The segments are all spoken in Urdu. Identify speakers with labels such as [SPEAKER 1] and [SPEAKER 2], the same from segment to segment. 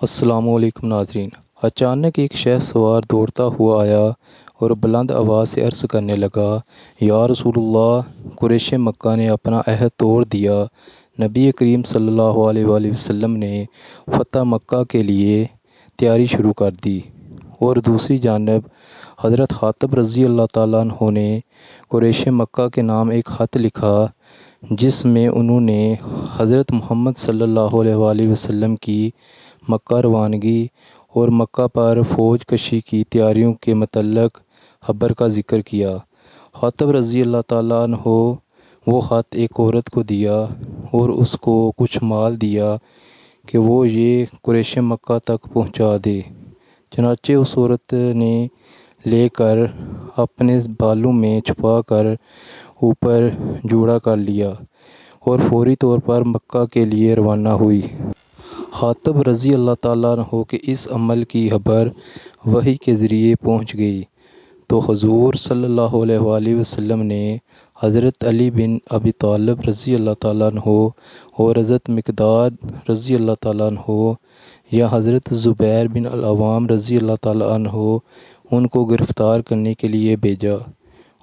[SPEAKER 1] السلام علیکم ناظرین۔ اچانک ایک شخص سوار دوڑتا ہوا آیا اور بلند آواز سے عرض کرنے لگا، یا رسول اللہ، قریش مکہ نے اپنا عہد توڑ دیا۔ نبی کریم صلی اللہ علیہ وآلہ وسلم نے فتح مکہ کے لیے تیاری شروع کر دی، اور دوسری جانب حضرت خاطب رضی اللہ تعالیٰ عنہ نے قریش مکہ کے نام ایک خط لکھا، جس میں انہوں نے حضرت محمد صلی اللہ علیہ وآلہ وسلم کی مکہ روانگی اور مکہ پر فوج کشی کی تیاریوں کے متعلق خبر کا ذکر کیا۔ خاطب رضی اللہ تعالیٰ عنہ وہ خط ایک عورت کو دیا اور اس کو کچھ مال دیا کہ وہ یہ قریش مکہ تک پہنچا دے۔ چنانچہ اس عورت نے لے کر اپنے بالوں میں چھپا کر اوپر جوڑا کر لیا اور فوری طور پر مکہ کے لیے روانہ ہوئی۔ خاطب رضی اللہ تعالیٰ عنہ کے اس عمل کی خبر وحی کے ذریعے پہنچ گئی تو حضور صلی اللہ علیہ وآلہ وسلم نے حضرت علی بن ابی طالب رضی اللہ تعالیٰ عنہ اور حضرت مقداد رضی اللہ تعالیٰ عنہ یا حضرت زبیر بن العوام رضی اللہ تعالیٰ عنہ ان کو گرفتار کرنے کے لیے بھیجا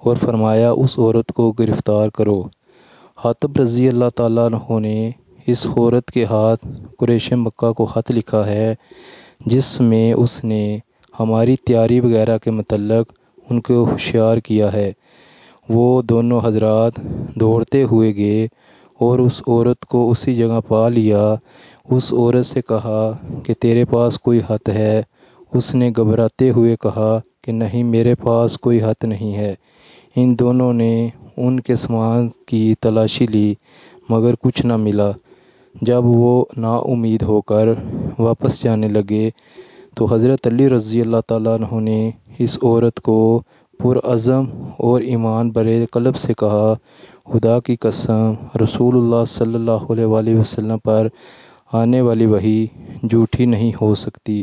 [SPEAKER 1] اور فرمایا، اس عورت کو گرفتار کرو۔ خاطب رضی اللہ تعالیٰ عنہ نے اس عورت کے ہاتھ قریش مکہ کو خط لکھا ہے، جس میں اس نے ہماری تیاری وغیرہ کے متعلق ان کو ہوشیار کیا ہے۔ وہ دونوں حضرات دوڑتے ہوئے گئے اور اس عورت کو اسی جگہ پا لیا۔ اس عورت سے کہا کہ تیرے پاس کوئی خط ہے؟ اس نے گھبراتے ہوئے کہا کہ نہیں، میرے پاس کوئی خط نہیں ہے۔ ان دونوں نے ان کے سامان کی تلاشی لی مگر کچھ نہ ملا۔ جب وہ نا امید ہو کر واپس جانے لگے تو حضرت علی رضی اللہ تعالیٰ عنہ نے اس عورت کو پرعزم اور ایمان بھرے قلب سے کہا، خدا کی قسم، رسول اللہ صلی اللہ علیہ وآلہ وسلم پر آنے والی وحی جھوٹی نہیں ہو سکتی۔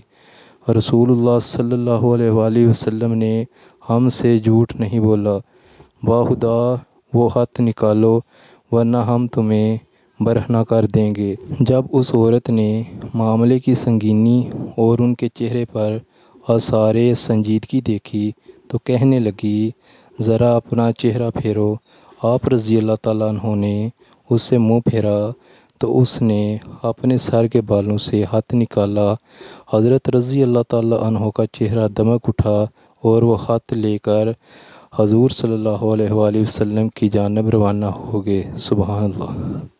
[SPEAKER 1] رسول اللہ صلی اللہ علیہ وآلہ وسلم نے ہم سے جھوٹ نہیں بولا۔ باخدا وہ خط نکالو ورنہ ہم تمہیں برہنہ کر دیں گے۔ جب اس عورت نے معاملے کی سنگینی اور ان کے چہرے پر آثار سنجیدگی دیکھی تو کہنے لگی، ذرا اپنا چہرہ پھیرو۔ آپ رضی اللہ تعالیٰ عنہ نے اس سے منہ پھیرا تو اس نے اپنے سر کے بالوں سے خط نکالا۔ حضرت رضی اللہ تعالیٰ عنہ کا چہرہ دمک اٹھا اور وہ خط لے کر حضور صلی اللہ علیہ وآلہ وسلم کی جانب روانہ ہو گئے۔ سبحان اللہ۔